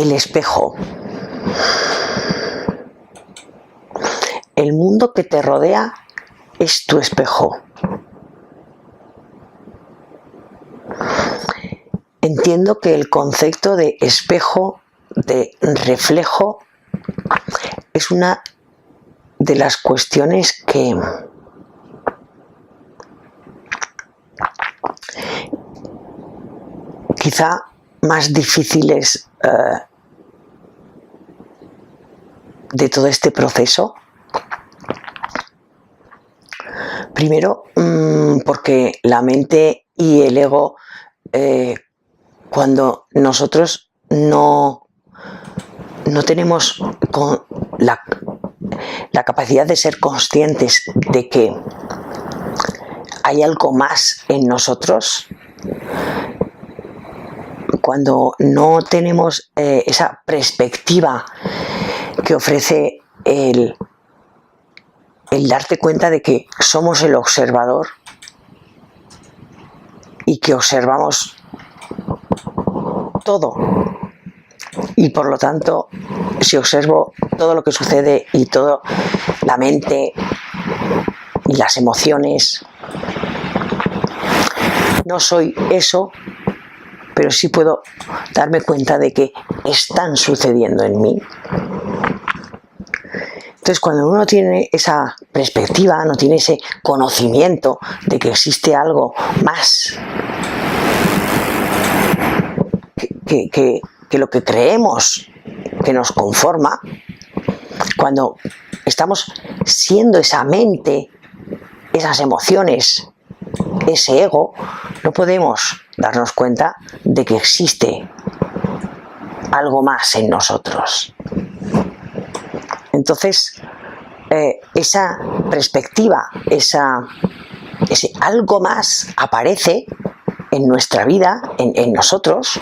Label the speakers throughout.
Speaker 1: el espejo. El mundo que te rodea es tu espejo. Entiendo que el concepto de espejo, de reflejo, es una de las cuestiones que quizá más difíciles de todo este proceso. Primero, porque la mente y el ego, cuando nosotros no tenemos la capacidad de ser conscientes de que hay algo más en nosotros, cuando no tenemos esa perspectiva que ofrece el darte cuenta de que somos el observador y que observamos todo, y por lo tanto, si observo todo lo que sucede y toda la mente y las emociones, no soy eso, pero sí puedo darme cuenta de que están sucediendo en mí. Entonces, cuando uno tiene esa perspectiva, no tiene ese conocimiento de que existe algo más que lo que creemos que nos conforma, cuando estamos siendo esa mente, esas emociones, ese ego, no podemos darnos cuenta de que existe algo más en nosotros. Entonces, esa perspectiva, ese algo más aparece en nuestra vida, en nosotros,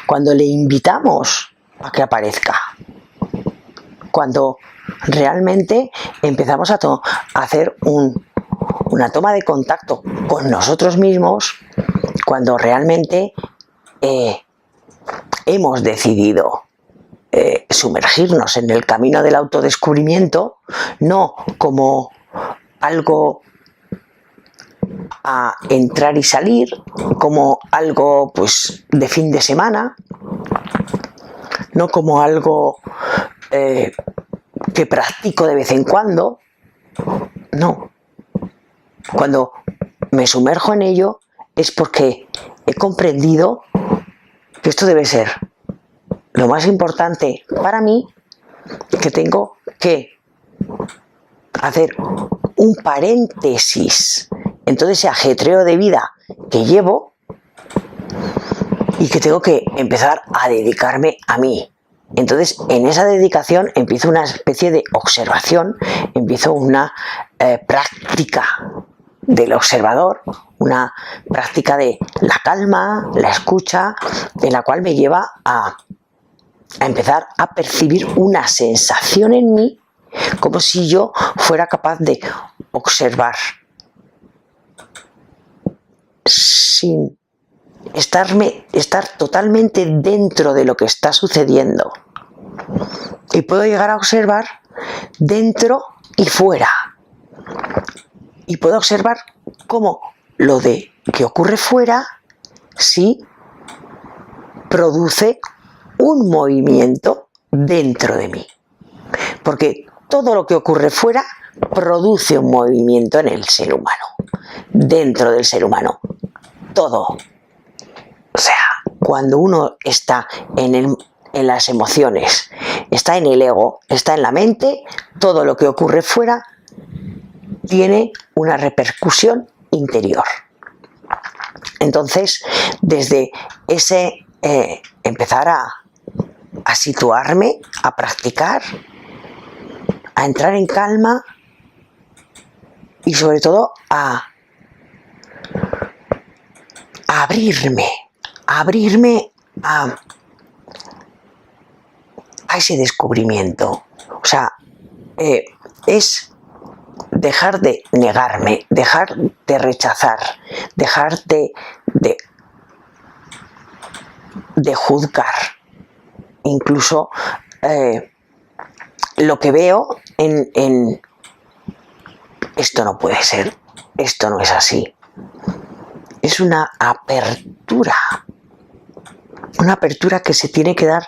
Speaker 1: cuando le invitamos a que aparezca. Cuando realmente empezamos a hacer una toma de contacto con nosotros mismos, cuando realmente hemos decidido sumergirnos en el camino del autodescubrimiento, no como algo a entrar y salir, como algo pues de fin de semana, no como algo que practico de vez en cuando, no. Cuando me sumerjo en ello es porque he comprendido que esto debe ser lo más importante para mí, que tengo que hacer un paréntesis en todo ese ajetreo de vida que llevo y que tengo que empezar a dedicarme a mí. Entonces, en esa dedicación empiezo una especie de observación, empiezo una práctica del observador, una práctica de la calma, la escucha, en la cual me lleva a empezar a percibir una sensación en mí, como si yo fuera capaz de observar sin estar totalmente dentro de lo que está sucediendo. Y puedo llegar a observar dentro y fuera. Y puedo observar cómo lo de que ocurre fuera sí produce un movimiento dentro de mí. Porque todo lo que ocurre fuera produce un movimiento en el ser humano, dentro del ser humano. Todo. O sea, cuando uno está en las emociones, está en el ego, está en la mente, todo lo que ocurre fuera tiene una repercusión interior. Entonces, desde ese empezar a situarme, a practicar, a entrar en calma y sobre todo a abrirme a ese descubrimiento. O sea, es dejar de negarme, dejar de rechazar, dejar de juzgar incluso lo que veo en esto no puede ser, esto no es así. Es una apertura que se tiene que dar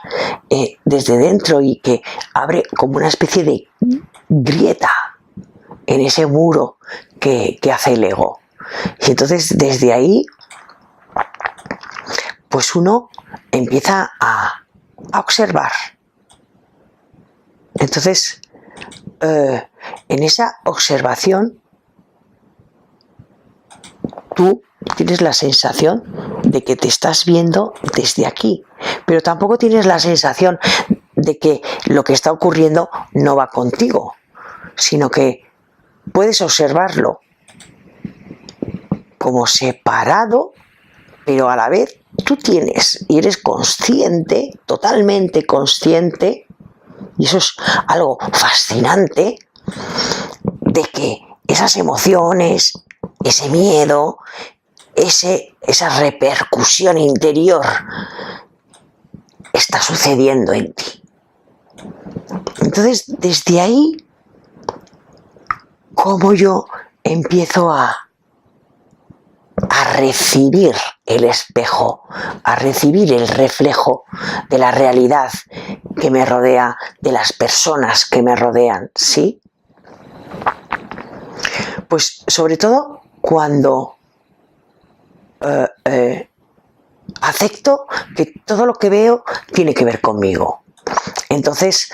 Speaker 1: desde dentro y que abre como una especie de grieta en ese muro que hace el ego. Y entonces desde ahí, pues uno empieza a observar. Entonces, en esa observación, tú tienes la sensación de que te estás viendo desde aquí, pero tampoco tienes la sensación de que lo que está ocurriendo no va contigo, sino que puedes observarlo como separado, pero a la vez tú tienes y eres consciente, totalmente consciente, y eso es algo fascinante, de que esas emociones, ese miedo, esa repercusión interior está sucediendo en ti. Entonces, desde ahí, ¿cómo yo empiezo a recibir el espejo, a recibir el reflejo de la realidad que me rodea, de las personas que me rodean, ¿sí? Pues sobre todo cuando acepto que todo lo que veo tiene que ver conmigo. Entonces,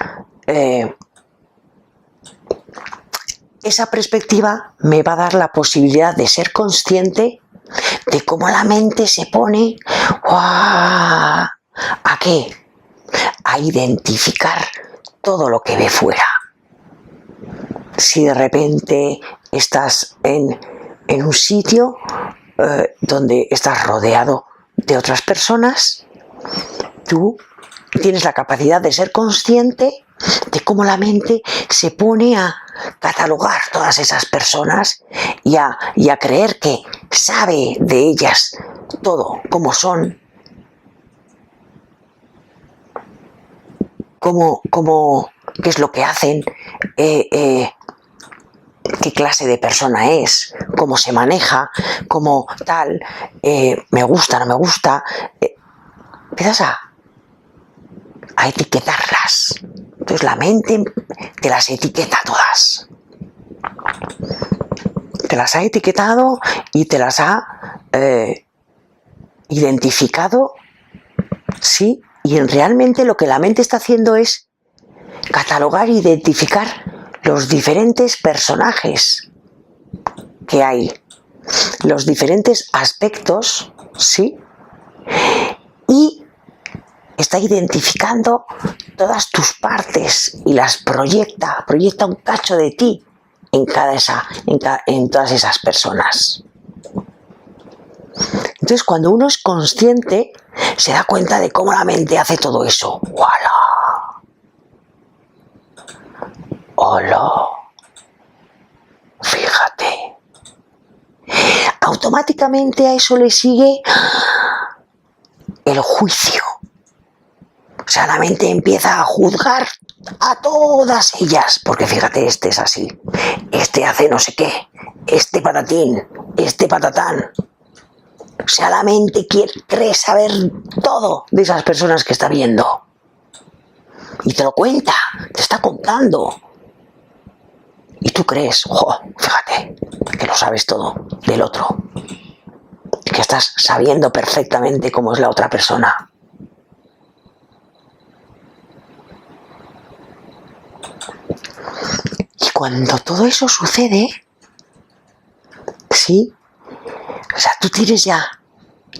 Speaker 1: esa perspectiva me va a dar la posibilidad de ser consciente de cómo la mente se pone ¿a qué? A identificar todo lo que ve fuera. Si de repente estás en un sitio donde estás rodeado de otras personas, tú tienes la capacidad de ser consciente de cómo la mente se pone a catalogar todas esas personas y a creer que sabe de ellas todo, cómo son, qué es lo que hacen, qué clase de persona es, cómo se maneja, cómo tal, me gusta, no me gusta. Empiezas a etiquetarlas. Entonces la mente te las etiqueta todas. Te las ha etiquetado y te las ha identificado, sí, y realmente lo que la mente está haciendo es catalogar e identificar los diferentes personajes que hay, los diferentes aspectos, sí, y está identificando todas tus partes y las proyecta un cacho de ti en todas esas personas. Entonces, cuando uno es consciente, se da cuenta de cómo la mente hace todo eso. ¡Hola! ¡Hola! Fíjate. Automáticamente a eso le sigue el juicio. O sea, la mente empieza a juzgar a todas ellas, porque fíjate, este es así, este hace no sé qué, este patatín, este patatán. O sea, la mente cree saber todo de esas personas que está viendo. Y te lo cuenta, te está contando. Y tú crees, fíjate, que lo sabes todo del otro. Que estás sabiendo perfectamente cómo es la otra persona. Y cuando todo eso sucede, sí, o sea, tú tienes ya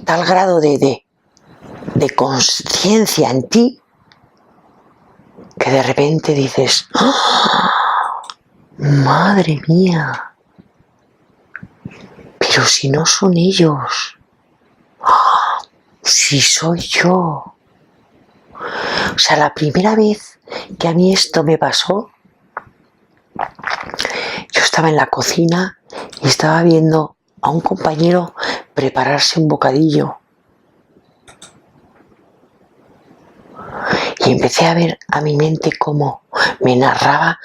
Speaker 1: tal grado de conciencia en ti que de repente dices, ¡oh, madre mía! Pero si no son ellos, ¡oh, si soy yo! O sea, la primera vez que a mí esto me pasó, yo estaba en la cocina y estaba viendo a un compañero prepararse un bocadillo. Y empecé a ver a mi mente cómo me narraba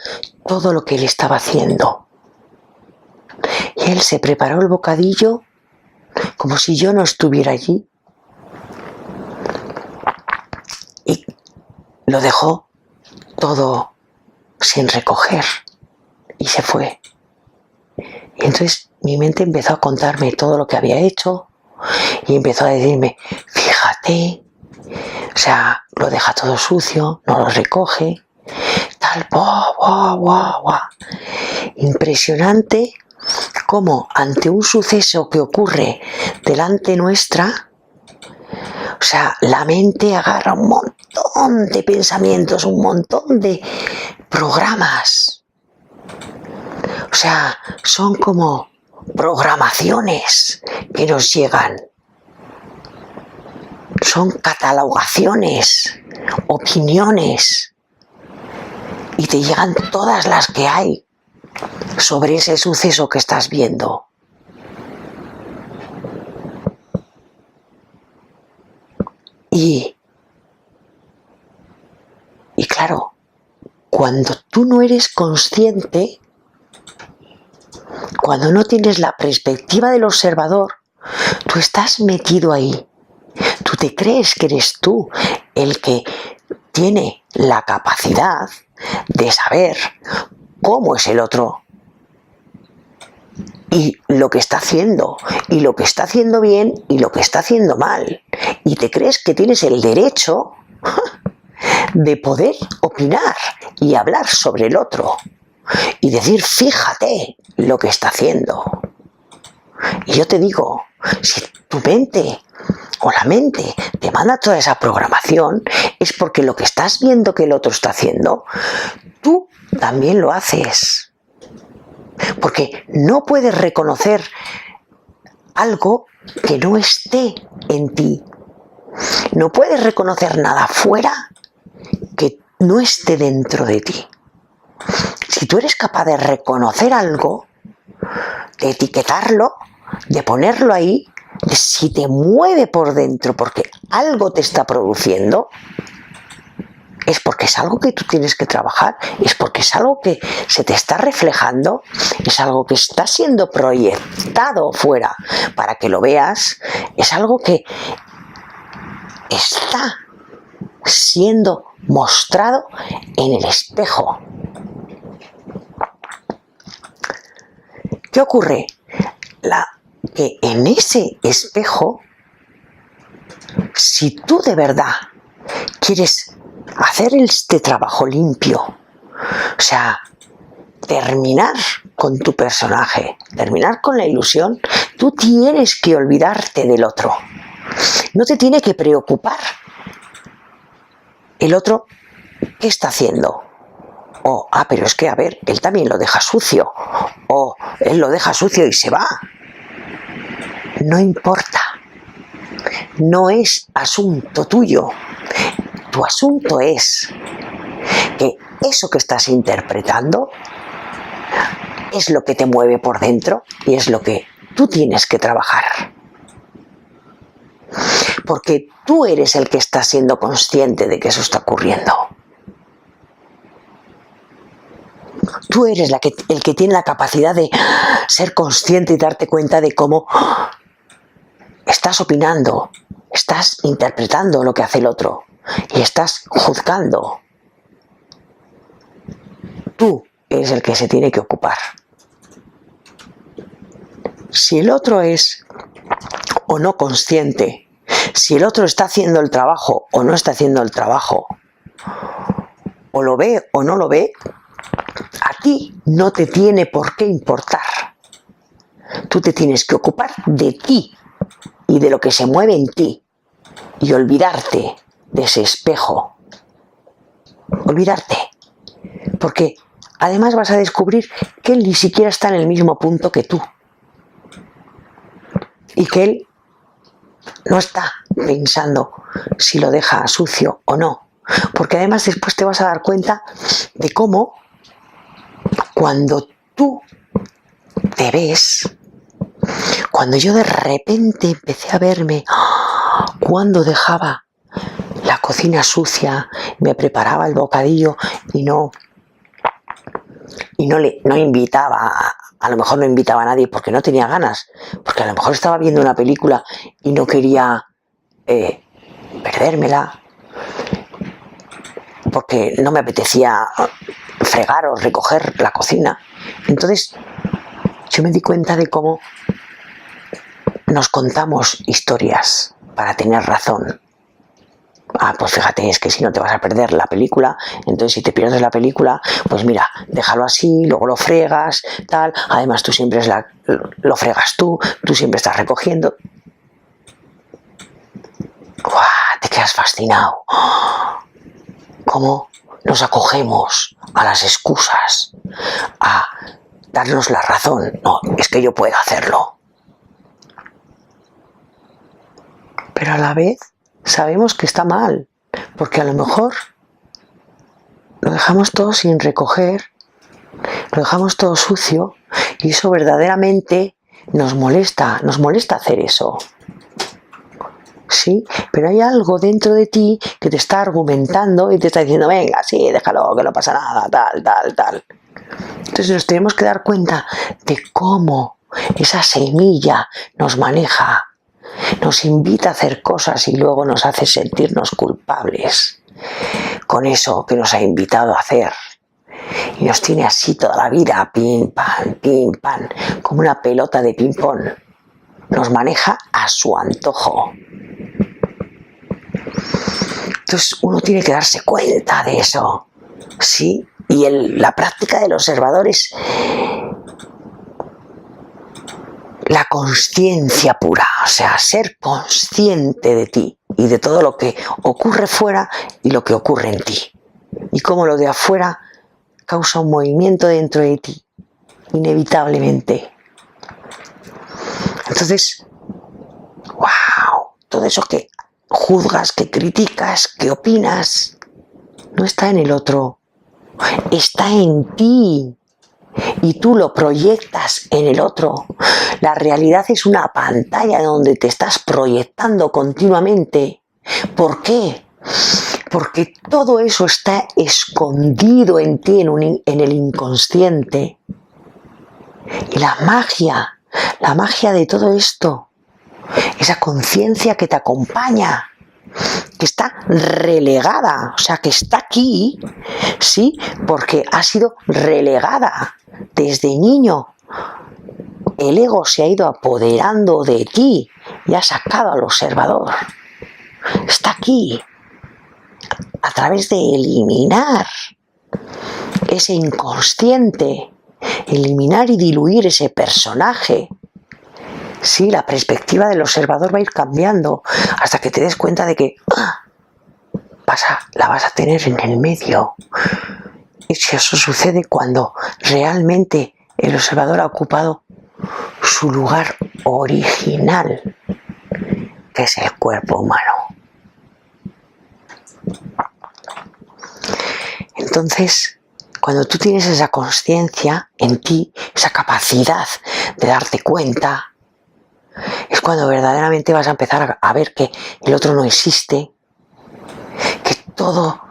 Speaker 1: todo lo que él estaba haciendo. Y él se preparó el bocadillo como si yo no estuviera allí. Y lo dejó todo sin recoger. Y se fue. Y entonces mi mente empezó a contarme todo lo que había hecho. Y empezó a decirme, fíjate, o sea, lo deja todo sucio, no lo recoge, tal, buah, buah, buah, buah. Impresionante cómo ante un suceso que ocurre delante nuestra, o sea, la mente agarra un montón de pensamientos, un montón de programas. O sea, son como programaciones que nos llegan. Son catalogaciones, opiniones. Y te llegan todas las que hay sobre ese suceso que estás viendo. Y claro, cuando tú no eres consciente, cuando no tienes la perspectiva del observador, tú estás metido ahí. Tú te crees que eres tú el que tiene la capacidad de saber cómo es el otro y lo que está haciendo, y lo que está haciendo bien y lo que está haciendo mal. Y te crees que tienes el derecho de poder opinar y hablar sobre el otro y decir, fíjate lo que está haciendo. Y yo te digo, si tu mente o la mente te manda toda esa programación, es porque lo que estás viendo que el otro está haciendo, tú también lo haces. Porque no puedes reconocer algo que no esté en ti. No puedes reconocer nada fuera que no esté dentro de ti. Si tú eres capaz de reconocer algo, de etiquetarlo, de ponerlo ahí, de si te mueve por dentro porque algo te está produciendo, es porque es algo que tú tienes que trabajar, es porque es algo que se te está reflejando, es algo que está siendo proyectado fuera para que lo veas, es algo que está siendo mostrado en el espejo. ¿Qué ocurre? Que en ese espejo, si tú de verdad quieres hacer este trabajo limpio, o sea, terminar con tu personaje, terminar con la ilusión, tú tienes que olvidarte del otro. No te tiene que preocupar el otro qué está haciendo. O, pero es que, a ver, él también lo deja sucio. O, él lo deja sucio y se va. No importa. No es asunto tuyo. Tu asunto es que eso que estás interpretando es lo que te mueve por dentro y es lo que tú tienes que trabajar. Porque tú eres el que está siendo consciente de que eso está ocurriendo. Tú eres el que tiene la capacidad de ser consciente y darte cuenta de cómo estás opinando, estás interpretando lo que hace el otro y estás juzgando. Tú eres el que se tiene que ocupar. Si el otro es o no consciente, si el otro está haciendo el trabajo o no está haciendo el trabajo, o lo ve o no lo ve, a ti no te tiene por qué importar. Tú te tienes que ocupar de ti y de lo que se mueve en ti y olvidarte de ese espejo. Olvidarte. Porque además vas a descubrir que él ni siquiera está en el mismo punto que tú. Y que él no está pensando si lo deja sucio o no. Porque además después te vas a dar cuenta de cómo cuando tú te ves, cuando yo de repente empecé a verme cuando dejaba la cocina sucia, me preparaba el bocadillo y no invitaba, a lo mejor no invitaba a nadie porque no tenía ganas, porque a lo mejor estaba viendo una película y no quería perdérmela, porque no me apetecía fregar o recoger la cocina. Entonces yo me di cuenta de cómo nos contamos historias para tener razón. Pues fíjate, es que si no te vas a perder la película, entonces si te pierdes la película, pues mira, déjalo así, luego lo fregas, tal, además tú siempre lo fregas tú siempre estás recogiendo. ¡Uah! Te quedas fascinado. ¿Cómo nos acogemos a las excusas, a darnos la razón? No, es que yo puedo hacerlo. Pero a la vez sabemos que está mal, porque a lo mejor lo dejamos todo sin recoger, lo dejamos todo sucio y eso verdaderamente nos molesta hacer eso. Sí, pero hay algo dentro de ti que te está argumentando y te está diciendo, venga, sí, déjalo, que no pasa nada, tal. Entonces nos tenemos que dar cuenta de cómo esa semilla nos maneja, nos invita a hacer cosas y luego nos hace sentirnos culpables con eso que nos ha invitado a hacer. Y nos tiene así toda la vida, pim, pam, como una pelota de ping-pong. Nos maneja a su antojo. Entonces uno tiene que darse cuenta de eso, ¿sí? Y la práctica del observador es la consciencia pura, o sea, ser consciente de ti y de todo lo que ocurre fuera y lo que ocurre en ti. Y cómo lo de afuera causa un movimiento dentro de ti, inevitablemente. Entonces, wow, todo eso que juzgas, que criticas, que opinas, no está en el otro, está en ti. Y tú lo proyectas en el otro. La realidad es una pantalla donde te estás proyectando continuamente. ¿Por qué? Porque todo eso está escondido en ti, en el inconsciente. Y la magia de todo esto, esa conciencia que te acompaña, que está relegada, o sea, que está aquí, ¿sí? Porque ha sido relegada desde niño. El ego se ha ido apoderando de ti y ha sacado al observador. Está aquí, a través de eliminar ese inconsciente, eliminar y diluir ese personaje. Sí, la perspectiva del observador va a ir cambiando hasta que te des cuenta de que la vas a tener en el medio. Y eso sucede cuando realmente el observador ha ocupado su lugar original, que es el cuerpo humano. Entonces, cuando tú tienes esa consciencia en ti, esa capacidad de darte cuenta, es cuando verdaderamente vas a empezar a ver que el otro no existe, que todo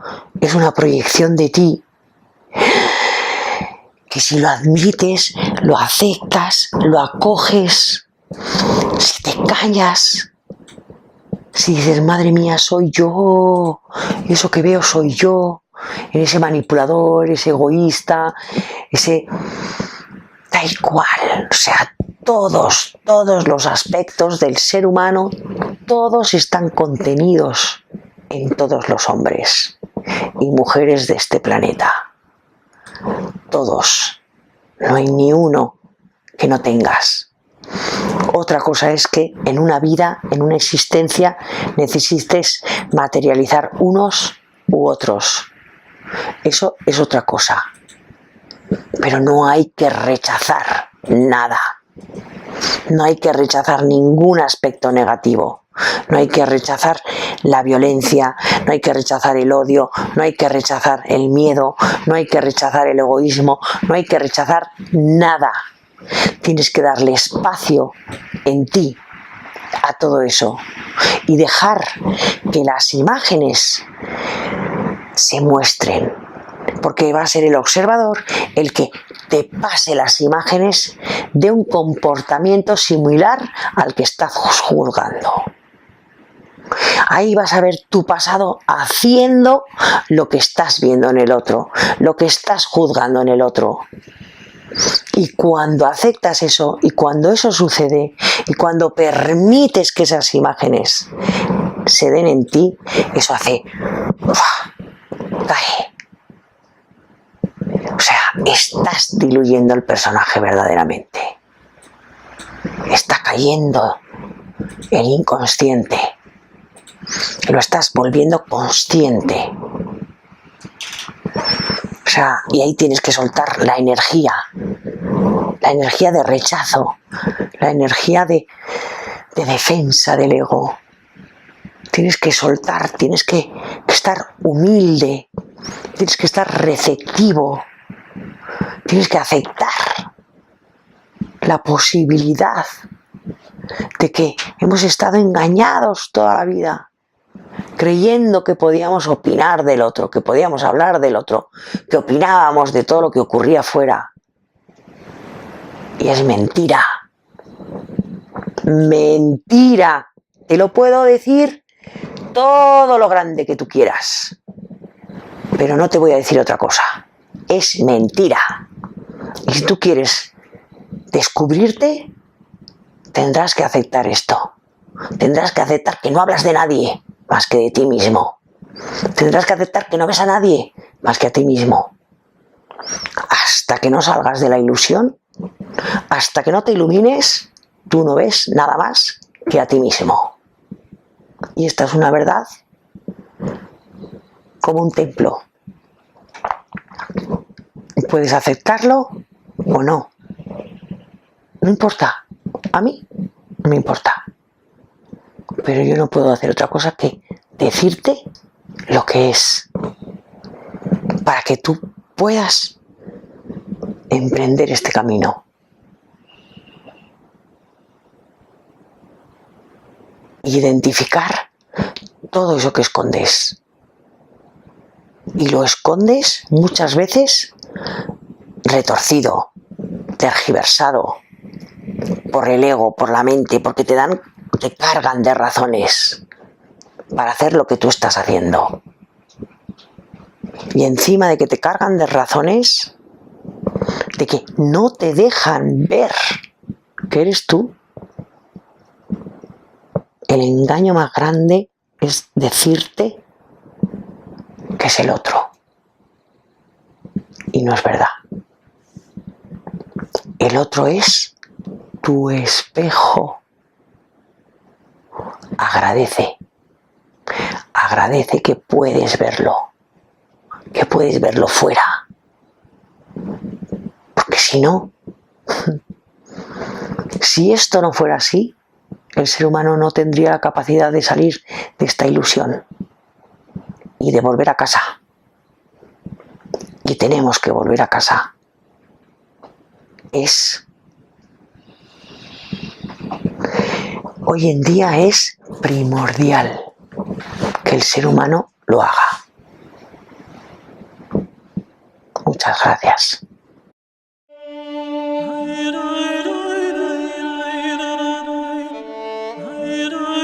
Speaker 1: es una proyección de ti, que si lo admites, lo aceptas, lo acoges, si te callas, si dices, madre mía, soy yo, eso que veo soy yo, en ese manipulador, ese egoísta, ese... da igual, o sea, todos los aspectos del ser humano, todos están contenidos en todos los hombres y mujeres de este planeta. Todos. No hay ni uno que no tengas. Otra cosa es que en una vida, en una existencia, necesites materializar unos u otros. Eso es otra cosa. Pero no hay que rechazar nada. No hay que rechazar ningún aspecto negativo. No hay que rechazar la violencia, no hay que rechazar el odio, no hay que rechazar el miedo, no hay que rechazar el egoísmo, no hay que rechazar nada. Tienes que darle espacio en ti a todo eso y dejar que las imágenes se muestren, porque va a ser el observador el que te pase las imágenes de un comportamiento similar al que estás juzgando. Ahí vas a ver tu pasado haciendo lo que estás viendo en el otro, lo que estás juzgando en el otro. Y cuando aceptas eso, y cuando eso sucede, y cuando permites que esas imágenes se den en ti, eso hace... cae. O sea, estás diluyendo el personaje verdaderamente. Está cayendo el inconsciente. Lo estás volviendo consciente. O sea, y ahí tienes que soltar la energía de rechazo, la energía de defensa del ego. Tienes que soltar, tienes que estar humilde, tienes que estar receptivo, tienes que aceptar la posibilidad de que hemos estado engañados toda la vida, creyendo que podíamos opinar del otro, que podíamos hablar del otro, que opinábamos de todo lo que ocurría afuera. Y es mentira. Mentira. Te lo puedo decir todo lo grande que tú quieras, pero no te voy a decir otra cosa. Es mentira. Y si tú quieres descubrirte, tendrás que aceptar esto. Tendrás que aceptar que no hablas de nadie más que de ti mismo. Tendrás que aceptar que no ves a nadie más que a ti mismo. Hasta que no salgas de la ilusión, hasta que no te ilumines, tú no ves nada más que a ti mismo. Y esta es una verdad como un templo. Puedes aceptarlo o no. No importa. A mí no me importa. Pero yo no puedo hacer otra cosa que decirte lo que es, para que tú puedas emprender este camino. Identificar todo eso que escondes. Y lo escondes muchas veces retorcido, tergiversado, por el ego, por la mente, porque te cargan de razones para hacer lo que tú estás haciendo. Y encima de que te cargan de razones, de que no te dejan ver que eres tú, el engaño más grande es decirte que es el otro. Y no es verdad. El otro es tu espejo. Agradece. Agradece que puedes verlo. Que puedes verlo fuera. Porque si no, si esto no fuera así, el ser humano no tendría la capacidad de salir de esta ilusión y de volver a casa. Y tenemos que volver a casa. Hoy en día es primordial que el ser humano lo haga. Muchas gracias.
Speaker 2: I